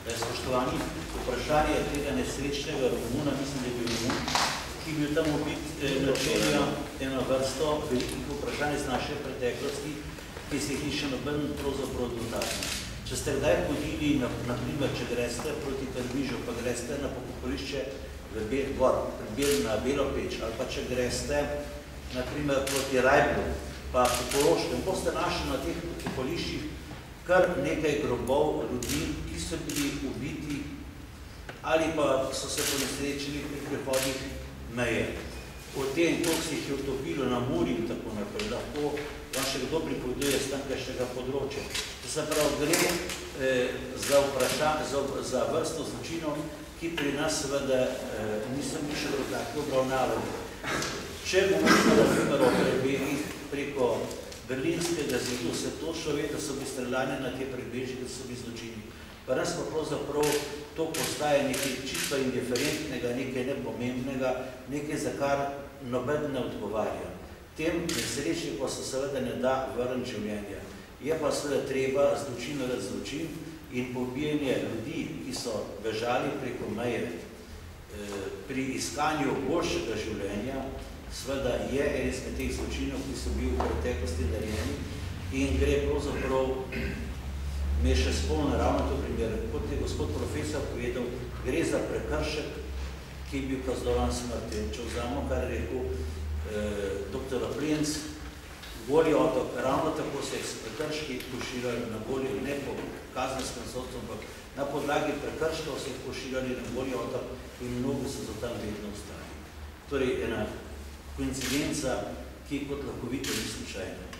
Spoštovani, vprašanje tega nesrečnega Romuna, mislim, da je bil Romun, ki je bil tam ubit, načenja eno vrsto velikih vprašanj iz naše preteklosti, ki se jih ni še noben pravzaprav dotaknil. Če ste kdaj hodili, naprimer, če greste proti Trbižu, pa greste na pokopališče na Belo peč, ali pa če greste, naprimer, proti Rajblu, pa po Koroškem, boste našli na teh pokopališčih kar nekaj grobov ljudi, ki so bili ubiti ali pa so se ponesrečili pri prehodih meje. O tem, koliko se jih je utopilo na Muri in tako naprej, lahko vam še kdo pripoveduje z tamkajšnjega področja. Se pravi, gre za vrsto zločinov, ki pri nas seveda niso bili še tako obravnavani. Če govorimo na primer o prebegih preko Berlinskega zidu, se točno ve, da so bili streljani na te prebeži, da so bili zločini. Pa nas pa pravzaprav to postaje nekaj čisto indiferentnega, nekaj nepomembnega, nekaj, za kar noben ne odgovarja. Tem nesreči pa se seveda ne da vrniti življenja. Je pa seveda treba zločin zločin in pobijanje ljudi, ki so bežali preko meje pri iskanju boljšega življenja, seveda je en izmed teh zločinov, ki so bili v preteklosti narejeni in gre pravzaprav, me še spomnim ravno to primer, kot je gospod profesor povedal, gre za prekršek, ki je bil kaznovan smrti. Če vzamemo, kar je rekel dr. Aplinc, Goli otok, ravno tako se je prekrški pošiljali na Goli, ne po kazenskem sodstvu, ampak na podlagi prekrškov se je pošiljali na Goli otok in mnogo so za tam vedno ostali. Torej, ena koincidenca, ki kot lahko vidite ni slučajna.